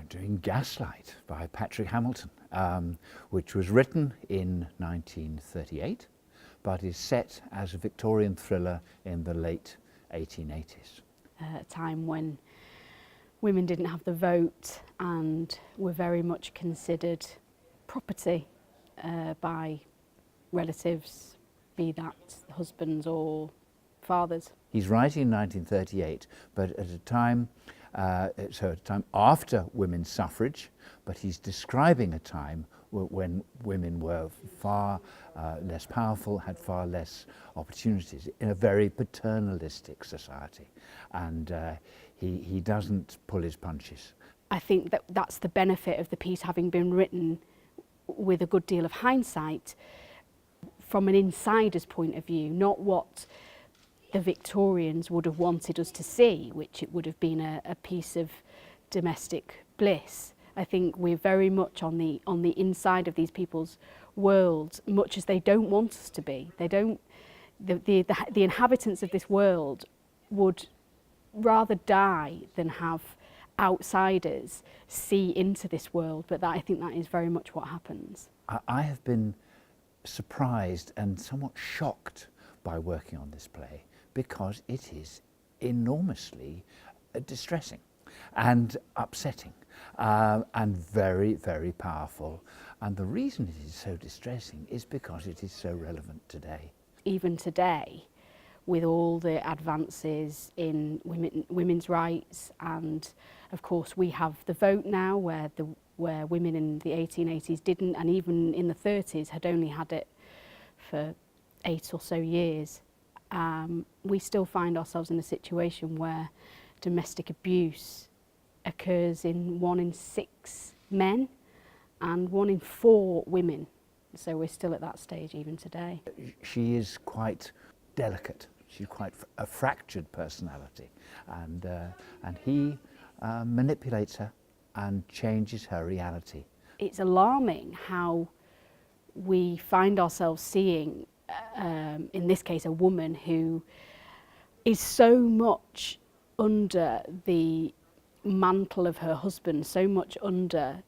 doing Gaslight by Patrick Hamilton, which was written in 1938, but is set as a Victorian thriller in the late 1880s. A time when women didn't have the vote and were very much considered property by relatives, be that husbands or fathers. He's writing in 1938, but at a time after women's suffrage, but he's describing a time when women were far less powerful, had far less opportunities in a very paternalistic society, and he doesn't pull his punches. I think that's the benefit of the piece having been written with a good deal of hindsight from an insider's point of view, not what the Victorians would have wanted us to see, which it would have been a piece of domestic bliss. I think we're very much on the inside of these people's worlds, much as they don't want us to be. They don't. The inhabitants of this world would rather die than have outsiders see into this world. But I think that is very much what happens. I have been surprised and somewhat shocked by working on this play, because it is enormously distressing and upsetting and very, very powerful. And the reason it is so distressing is because it is so relevant today. Even today, with all the advances in women's rights, and of course we have the vote now, where women in the 1880s didn't, and even in the 30s had only had it for 8 or so years. We still find ourselves in a situation where domestic abuse occurs in 1 in 6 men and 1 in 4 women. So we're still at that stage even today. She is quite delicate. She's quite a fractured personality, and he manipulates her and changes her reality. It's alarming how we find ourselves seeing, in this case, a woman who is so much under the mantle of her husband, so much under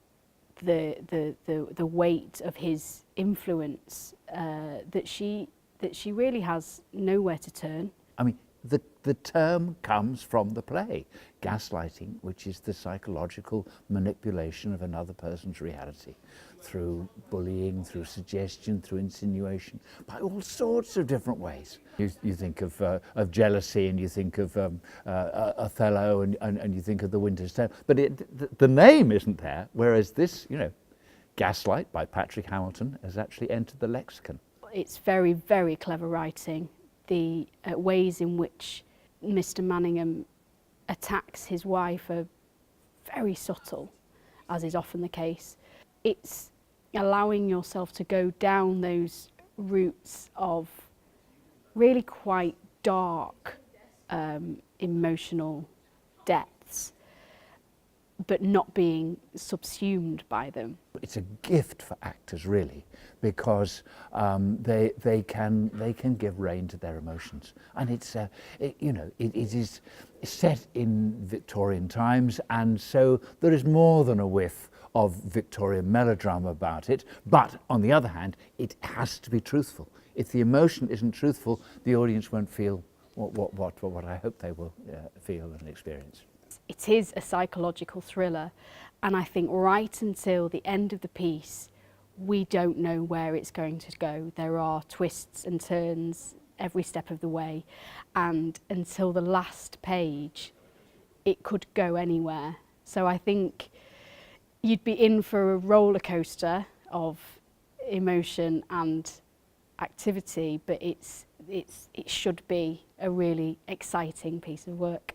the weight of his influence, that she really has nowhere to turn. I mean, the term comes from the play, gaslighting, which is the psychological manipulation of another person's reality through bullying, through suggestion, through insinuation, by all sorts of different ways. You think of jealousy, and you think of Othello, and you think of The Winter's Tale, but the name isn't there, whereas this, Gaslight by Patrick Hamilton has actually entered the lexicon. It's very, very clever writing. The ways in which Mr. Manningham attacks his wife are very subtle, as is often the case. It's allowing yourself to go down those routes of really quite dark emotional depths, but not being subsumed by them. It's a gift for actors, really, because they can give rein to their emotions, and it is set in Victorian times, and so there is more than a whiff of Victorian melodrama about it. But on the other hand, it has to be truthful. If the emotion isn't truthful, the audience won't feel what I hope they will feel and experience. It is a psychological thriller, and I think right until the end of the piece, we don't know where it's going to go. There are twists and turns every step of the way, and until the last page, it could go anywhere. So I think you'd be in for a roller coaster of emotion and activity, but it should be a really exciting piece of work.